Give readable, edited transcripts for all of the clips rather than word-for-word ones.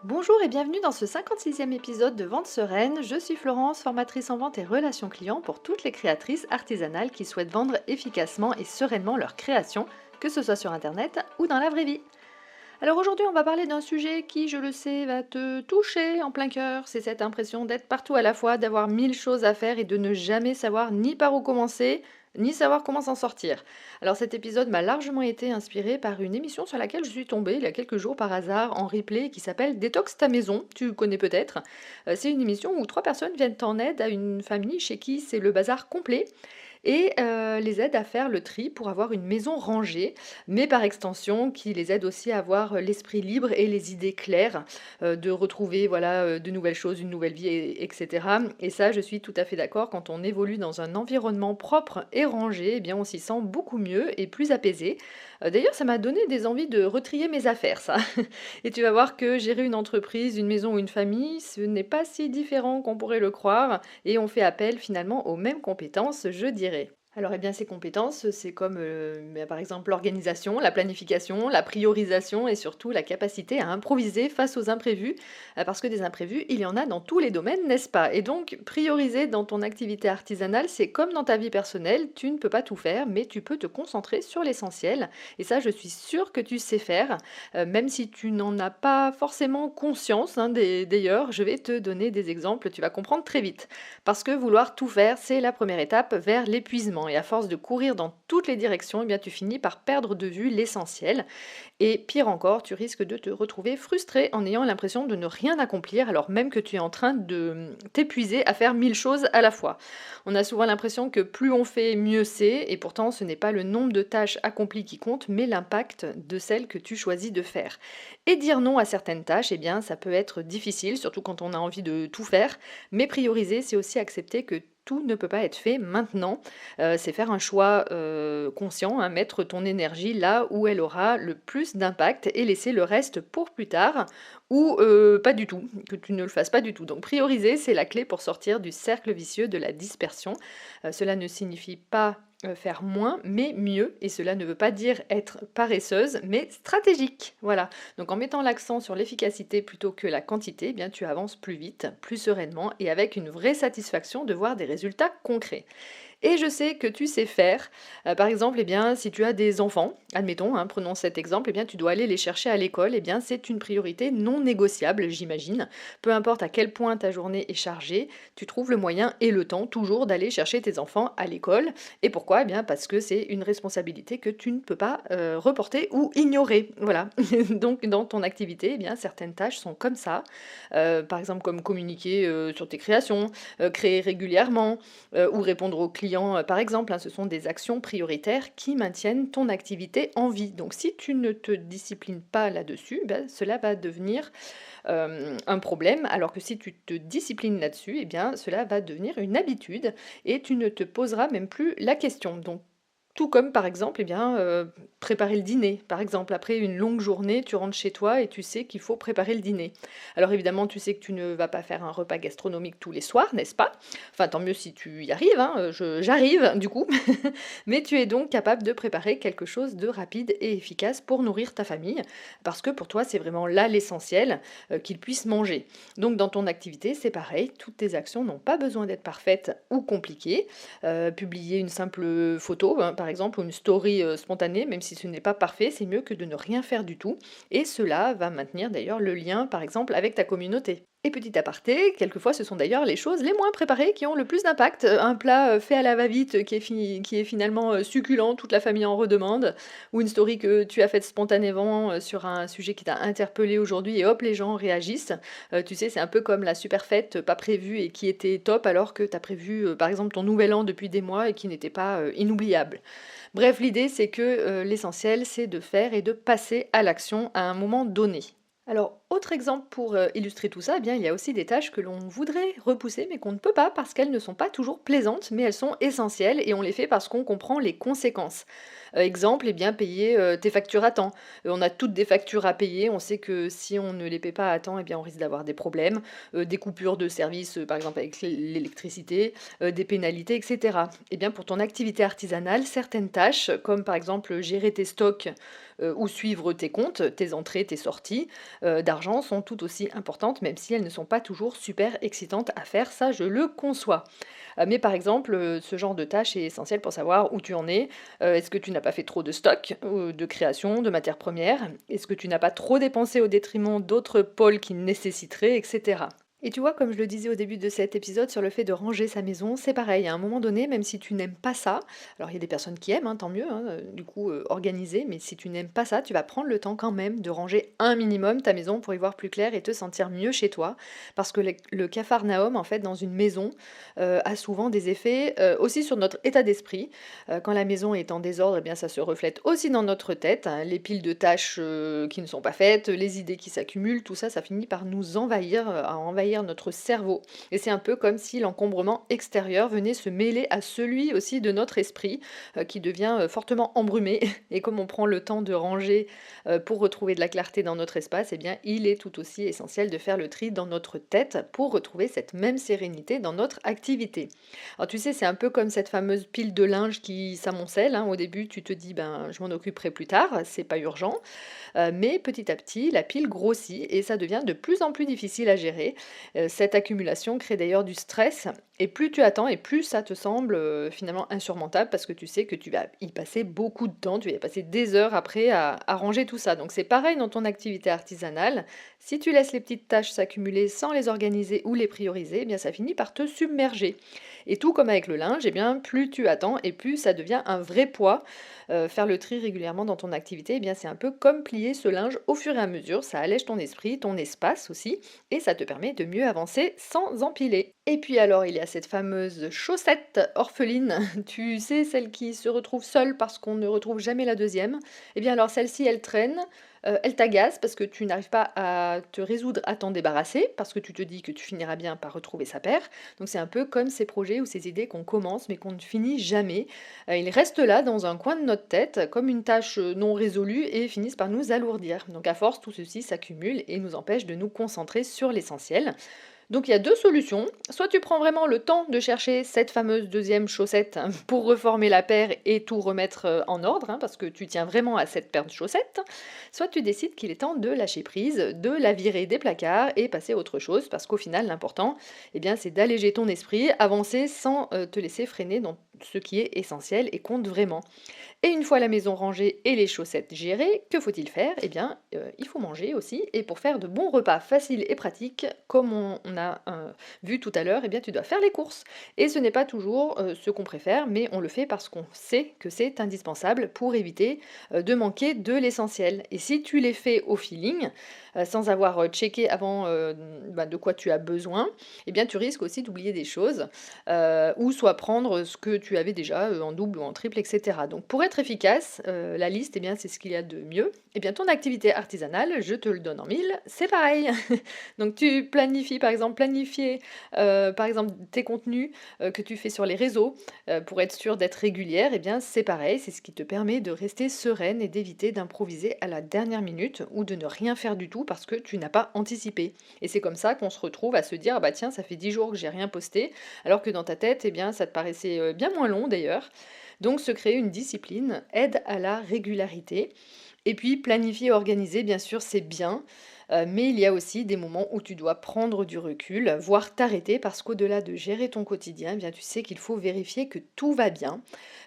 Bonjour et bienvenue dans ce 56e épisode de Vente Sereine. Je suis Florence, formatrice en vente et relations clients pour toutes les créatrices artisanales qui souhaitent vendre efficacement et sereinement leurs créations, que ce soit sur Internet ou dans la vraie vie. Alors aujourd'hui, on va parler d'un sujet qui, je le sais, va te toucher en plein cœur. C'est cette impression d'être partout à la fois, d'avoir mille choses à faire et de ne jamais savoir ni par où commencer, ni savoir comment s'en sortir. Alors cet épisode m'a largement été inspiré par une émission sur laquelle je suis tombée il y a quelques jours par hasard en replay qui s'appelle Détox ta maison, tu connais peut-être. C'est une émission où trois personnes viennent en aide à une famille chez qui c'est le bazar complet et les aide à faire le tri pour avoir une maison rangée, mais par extension qui les aide aussi à avoir l'esprit libre et les idées claires, de retrouver voilà, de nouvelles choses, une nouvelle vie et et ça, je suis tout à fait d'accord, quand on évolue dans un environnement propre et rangé, eh bien on s'y sent beaucoup mieux et plus apaisé. D'ailleurs, ça m'a donné des envies de retrier mes affaires ça. Et tu vas voir que gérer une entreprise, une maison ou une famille, ce n'est pas si différent qu'on pourrait le croire et on fait appel finalement aux mêmes compétences, je dirais. Alors, eh bien, ces compétences, c'est comme, par exemple, l'organisation, la planification, la priorisation et surtout la capacité à improviser face aux imprévus, parce que des imprévus, il y en a dans tous les domaines, n'est-ce pas? Et donc, prioriser dans ton activité artisanale, c'est comme dans ta vie personnelle, tu ne peux pas tout faire, mais tu peux te concentrer sur l'essentiel. Et ça, je suis sûre que tu sais faire, même si tu n'en as pas forcément conscience, hein, d'ailleurs, je vais te donner des exemples, tu vas comprendre très vite. Parce que vouloir tout faire, c'est la première étape vers l'épuisement. Et à force de courir dans toutes les directions, eh bien, tu finis par perdre de vue l'essentiel. Et pire encore, tu risques de te retrouver frustré en ayant l'impression de ne rien accomplir alors même que tu es en train de t'épuiser à faire mille choses à la fois. On a souvent l'impression que plus on fait, mieux c'est, et pourtant ce n'est pas le nombre de tâches accomplies qui compte, mais l'impact de celles que tu choisis de faire. Et dire non à certaines tâches, eh bien, ça peut être difficile, surtout quand on a envie de tout faire, mais prioriser, c'est aussi accepter que tout ne peut pas être fait maintenant. C'est faire un choix conscient, hein, mettre ton énergie là où elle aura le plus d'impact et laisser le reste pour plus tard ou pas du tout, que tu ne le fasses pas du tout. Donc prioriser, c'est la clé pour sortir du cercle vicieux de la dispersion. Cela ne signifie pas faire moins, mais mieux. Et cela ne veut pas dire être paresseuse, mais stratégique. Voilà. Donc en mettant l'accent sur l'efficacité plutôt que la quantité, eh bien tu avances plus vite, plus sereinement et avec une vraie satisfaction de voir des résultats concrets. Et je sais que tu sais faire. Par exemple, eh bien, si tu as des enfants, admettons, hein, prenons cet exemple, eh bien, tu dois aller les chercher à l'école, eh bien, c'est une priorité non négociable, j'imagine. Peu importe à quel point ta journée est chargée, tu trouves le moyen et le temps toujours d'aller chercher tes enfants à l'école. Et pourquoi? Eh bien, parce que c'est une responsabilité que tu ne peux pas reporter ou ignorer. Voilà. Donc, dans ton activité, eh bien, certaines tâches sont comme ça. Par exemple, comme communiquer sur tes créations, créer régulièrement, ou répondre aux clients, par exemple, hein. Ce sont des actions prioritaires qui maintiennent ton activité en vie. Donc si tu ne te disciplines pas là-dessus, ben, cela va devenir un problème, alors que si tu te disciplines là-dessus, eh bien, cela va devenir une habitude et tu ne te poseras même plus la question. Donc tout comme par exemple, eh bien, préparer le dîner. Par exemple, après une longue journée, tu rentres chez toi et tu sais qu'il faut préparer le dîner. Alors évidemment, tu sais que tu ne vas pas faire un repas gastronomique tous les soirs, n'est-ce pas? Enfin, tant mieux si tu y arrives, hein, j'arrive du coup. Mais tu es donc capable de préparer quelque chose de rapide et efficace pour nourrir ta famille, parce que pour toi, c'est vraiment là l'essentiel, qu'ils puissent manger. Donc dans ton activité, c'est pareil, toutes tes actions n'ont pas besoin d'être parfaites ou compliquées. Publier une simple photo, hein, par exemple, ou une story spontanée, même si ce n'est pas parfait, c'est mieux que de ne rien faire du tout. Et cela va maintenir d'ailleurs le lien, par exemple, avec ta communauté. Et petit aparté, quelquefois ce sont d'ailleurs les choses les moins préparées qui ont le plus d'impact. Un plat fait à la va-vite qui est finalement succulent, toute la famille en redemande, ou une story que tu as faite spontanément sur un sujet qui t'a interpellé aujourd'hui et hop, les gens réagissent. Tu sais, c'est un peu comme la super fête pas prévue et qui était top alors que tu as prévu par exemple ton nouvel an depuis des mois et qui n'était pas inoubliable. Bref, l'idée c'est que l'essentiel c'est de faire et de passer à l'action à un moment donné. Alors, autre exemple pour illustrer tout ça, eh bien, il y a aussi des tâches que l'on voudrait repousser mais qu'on ne peut pas parce qu'elles ne sont pas toujours plaisantes, mais elles sont essentielles et on les fait parce qu'on comprend les conséquences. Exemple, eh bien, payer tes factures à temps. On a toutes des factures à payer, on sait que si on ne les paie pas à temps, eh bien, on risque d'avoir des problèmes, des coupures de service, par exemple avec l'électricité, des pénalités, etc. Eh bien, pour ton activité artisanale, certaines tâches, comme par exemple gérer tes stocks ou suivre tes comptes, tes entrées, tes sorties, d'argent, d'argent sont tout aussi importantes, même si elles ne sont pas toujours super excitantes à faire, ça je le conçois. Mais par exemple, ce genre de tâche est essentiel pour savoir où tu en es. Est-ce que tu n'as pas fait trop de stock, de création, de matières premières? Est-ce que tu n'as pas trop dépensé au détriment d'autres pôles qui nécessiteraient, etc. Et tu vois, comme je le disais au début de cet épisode sur le fait de ranger sa maison, c'est pareil, à un moment donné, même si tu n'aimes pas ça, alors il y a des personnes qui aiment, hein, tant mieux, hein, du coup organiser, mais si tu n'aimes pas ça, tu vas prendre le temps quand même de ranger un minimum ta maison pour y voir plus clair et te sentir mieux chez toi, parce que le capharnaüm, en fait, dans une maison, a souvent des effets aussi sur notre état d'esprit. Quand la maison est en désordre, eh bien ça se reflète aussi dans notre tête, hein, les piles de tâches qui ne sont pas faites, les idées qui s'accumulent, tout ça, ça finit par nous envahir, à envahir notre cerveau. Et c'est un peu comme si l'encombrement extérieur venait se mêler à celui aussi de notre esprit, qui devient fortement embrumé. Et comme on prend le temps de ranger pour retrouver de la clarté dans notre espace, eh bien, il est tout aussi essentiel de faire le tri dans notre tête pour retrouver cette même sérénité dans notre activité. Alors tu sais, c'est un peu comme cette fameuse pile de linge qui s'amoncelle, hein. Au début, tu te dis, ben, je m'en occuperai plus tard, c'est pas urgent. Mais petit à petit, la pile grossit et ça devient de plus en plus difficile à gérer. Cette accumulation crée d'ailleurs du stress et plus tu attends et plus ça te semble finalement insurmontable parce que tu sais que tu vas y passer beaucoup de temps, tu vas y passer des heures après à ranger tout ça. Donc c'est pareil dans ton activité artisanale. Si tu laisses les petites tâches s'accumuler sans les organiser ou les prioriser, eh bien ça finit par te submerger. Et tout comme avec le linge, eh bien plus tu attends et plus ça devient un vrai poids. Faire le tri régulièrement dans ton activité, eh bien c'est un peu comme plier ce linge au fur et à mesure. Ça allège ton esprit, ton espace aussi, et ça te permet de mieux avancer sans empiler. Et puis alors, il y a cette fameuse chaussette orpheline, tu sais, celle qui se retrouve seule parce qu'on ne retrouve jamais la deuxième. Eh bien alors celle-ci, elle traîne, elle t'agace parce que tu n'arrives pas à te résoudre à t'en débarrasser, parce que tu te dis que tu finiras bien par retrouver sa paire. Donc c'est un peu comme ces projets ou ces idées qu'on commence mais qu'on ne finit jamais. Ils restent là dans un coin de notre tête comme une tâche non résolue et finissent par nous alourdir. Donc à force, tout ceci s'accumule et nous empêche de nous concentrer sur l'essentiel. Donc il y a deux solutions. Soit tu prends vraiment le temps de chercher cette fameuse deuxième chaussette, hein, pour reformer la paire et tout remettre en ordre, hein, parce que tu tiens vraiment à cette paire de chaussettes. Soit tu décides qu'il est temps de lâcher prise, de la virer des placards et passer à autre chose, parce qu'au final l'important, eh bien, c'est d'alléger ton esprit, avancer sans te laisser freiner dans ce qui est essentiel et compte vraiment. Et une fois la maison rangée et les chaussettes gérées, que faut-il faire? Eh bien, il faut manger aussi. Et pour faire de bons repas faciles et pratiques, comme on a vu tout à l'heure, eh bien, tu dois faire les courses. Et ce n'est pas toujours ce qu'on préfère, mais on le fait parce qu'on sait que c'est indispensable pour éviter de manquer de l'essentiel. Et si tu les fais au feeling, sans avoir checké avant de quoi tu as besoin, eh bien, tu risques aussi d'oublier des choses, ou soit prendre ce que tu avais déjà en double ou en triple, etc. Donc pour être efficace, la liste, eh bien, c'est ce qu'il y a de mieux. Eh bien, ton activité artisanale, je te le donne en mille, c'est pareil. Donc tu planifies, par exemple, planifier par exemple tes contenus que tu fais sur les réseaux pour être sûr d'être régulière, eh bien c'est pareil, c'est ce qui te permet de rester sereine et d'éviter d'improviser à la dernière minute ou de ne rien faire du tout parce que tu n'as pas anticipé. Et c'est comme ça qu'on se retrouve à se dire ah bah tiens, ça fait 10 jours que j'ai rien posté, alors que dans ta tête, eh bien ça te paraissait bien moins long d'ailleurs. Donc se créer une discipline aide à la régularité. Et puis planifier et organiser, bien sûr, c'est bien, mais il y a aussi des moments où tu dois prendre du recul, voire t'arrêter parce qu'au-delà de gérer ton quotidien, eh bien, tu sais qu'il faut vérifier que tout va bien.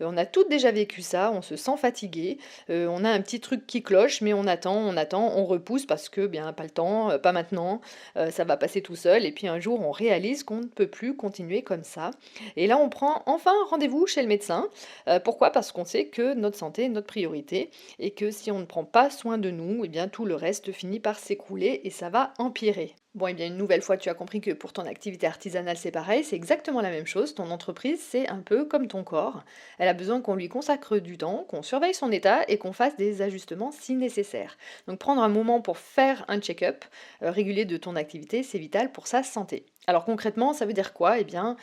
On a toutes déjà vécu ça, on se sent fatigué, on a un petit truc qui cloche, mais on attend, on repousse parce que bien pas le temps, pas maintenant, ça va passer tout seul et puis un jour on réalise qu'on ne peut plus continuer comme ça. Et là on prend enfin rendez-vous chez le médecin. Pourquoi? Parce qu'on sait que notre santé est notre priorité et que si on ne prend pas soin de nous, eh bien tout le reste finit par s'écrouler et ça va empirer. Bon, et bien une nouvelle fois, tu as compris que pour ton activité artisanale, c'est pareil, c'est exactement la même chose. Ton entreprise, c'est un peu comme ton corps. Elle a besoin qu'on lui consacre du temps, qu'on surveille son état et qu'on fasse des ajustements si nécessaire. Donc prendre un moment pour faire un check-up régulier de ton activité, c'est vital pour sa santé. Alors concrètement, ça veut dire quoi? Eh bien,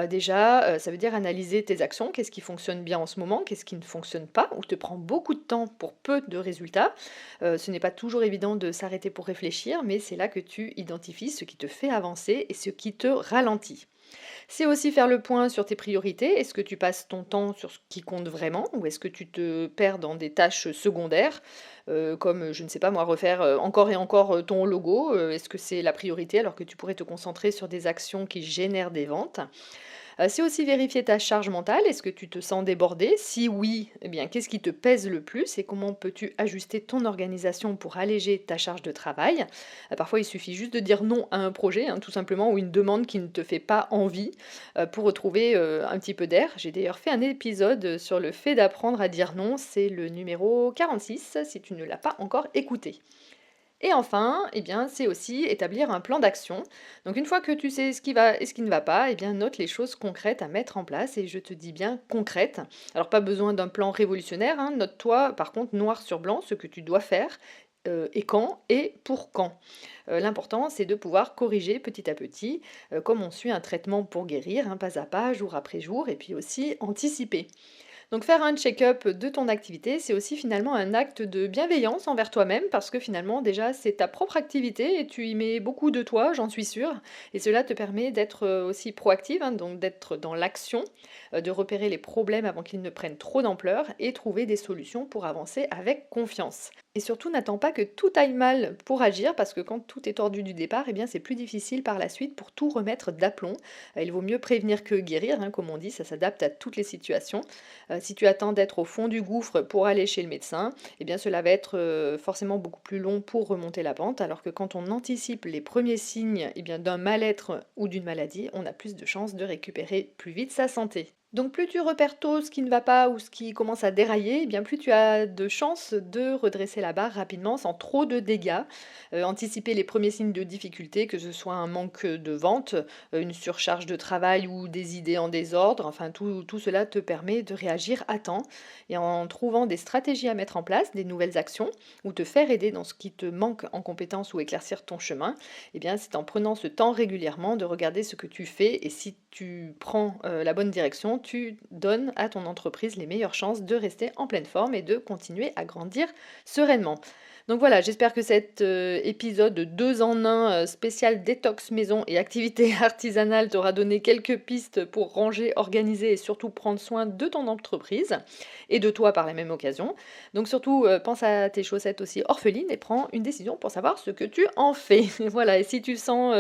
déjà, ça veut dire analyser tes actions, qu'est-ce qui fonctionne bien en ce moment, qu'est-ce qui ne fonctionne pas, ou te prend beaucoup de temps pour peu de résultats. Ce n'est pas toujours évident de s'arrêter pour réfléchir, mais c'est là que tu identifies ce qui te fait avancer et ce qui te ralentit. C'est aussi faire le point sur tes priorités. Est-ce que tu passes ton temps sur ce qui compte vraiment ou est-ce que tu te perds dans des tâches secondaires, comme, je ne sais pas moi, refaire, encore et encore, ton logo? Est-ce que c'est la priorité alors que tu pourrais te concentrer sur des actions qui génèrent des ventes? C'est aussi vérifier ta charge mentale. Est-ce que tu te sens débordé? Si oui, eh bien, qu'est-ce qui te pèse le plus et comment peux-tu ajuster ton organisation pour alléger ta charge de travail? Parfois, il suffit juste de dire non à un projet, hein, tout simplement, ou une demande qui ne te fait pas envie, pour retrouver un petit peu d'air. J'ai d'ailleurs fait un épisode sur le fait d'apprendre à dire non. C'est le numéro 46, si tu ne l'as pas encore écouté. Et enfin, eh bien, c'est aussi établir un plan d'action. Donc une fois que tu sais ce qui va et ce qui ne va pas, eh bien, note les choses concrètes à mettre en place, et je te dis bien concrètes. Alors pas besoin d'un plan révolutionnaire, hein, note-toi par contre noir sur blanc ce que tu dois faire, et quand et pour quand. L'important c'est de pouvoir corriger petit à petit, comme on suit un traitement pour guérir, hein, pas à pas, jour après jour, et puis aussi anticiper. Donc faire un check-up de ton activité, c'est aussi finalement un acte de bienveillance envers toi-même parce que finalement déjà c'est ta propre activité et tu y mets beaucoup de toi, j'en suis sûre. Et cela te permet d'être aussi proactive, hein, donc d'être dans l'action, de repérer les problèmes avant qu'ils ne prennent trop d'ampleur et trouver des solutions pour avancer avec confiance. Et surtout, n'attends pas que tout aille mal pour agir, parce que quand tout est tordu du départ, eh bien c'est plus difficile par la suite pour tout remettre d'aplomb. Il vaut mieux prévenir que guérir, hein, comme on dit, ça s'adapte à toutes les situations. Si tu attends d'être au fond du gouffre pour aller chez le médecin, eh bien cela va être forcément beaucoup plus long pour remonter la pente, alors que quand on anticipe les premiers signes, eh bien, d'un mal-être ou d'une maladie, on a plus de chances de récupérer plus vite sa santé. Donc plus tu repères tôt ce qui ne va pas ou ce qui commence à dérailler, eh bien plus tu as de chances de redresser la barre rapidement sans trop de dégâts. Anticiper les premiers signes de difficulté, que ce soit un manque de vente, une surcharge de travail ou des idées en désordre, enfin tout cela te permet de réagir à temps. Et en trouvant des stratégies à mettre en place, des nouvelles actions, ou te faire aider dans ce qui te manque en compétences ou éclaircir ton chemin, eh bien c'est en prenant ce temps régulièrement de regarder ce que tu fais, et si tu prends la bonne direction, tu donnes à ton entreprise les meilleures chances de rester en pleine forme et de continuer à grandir sereinement. Donc voilà, j'espère que cet épisode 2 en 1 spécial détox maison et activité artisanale t'aura donné quelques pistes pour ranger, organiser et surtout prendre soin de ton entreprise et de toi par la même occasion. Donc surtout, pense à tes chaussettes aussi orphelines et prends une décision pour savoir ce que tu en fais. Voilà, et si tu sens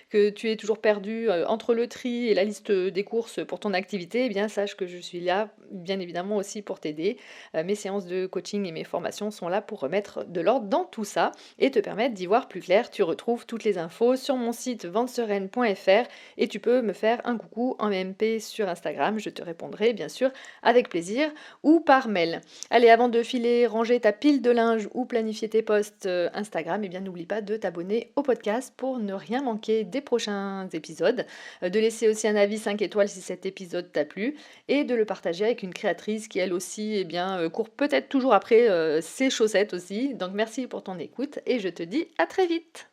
que tu es toujours perdu entre le tri et la liste des courses pour ton activité, eh bien sache que je suis là, bien évidemment aussi pour t'aider. Mes séances de coaching et mes formations sont là pour remettre de l'ordre dans tout ça et te permettre d'y voir plus clair. Tu retrouves toutes les infos sur mon site ventesereine.fr et tu peux me faire un coucou en MP sur Instagram. Je te répondrai bien sûr avec plaisir ou par mail. Allez, avant de filer, ranger ta pile de linge ou planifier tes posts Instagram, eh bien n'oublie pas de t'abonner au podcast pour ne rien manquer des prochains épisodes, de laisser aussi un avis 5 étoiles si cet épisode t'a plu et de le partager avec une créatrice qui elle aussi court peut-être toujours après ses chaussettes aussi. Donc merci pour ton écoute et je te dis à très vite.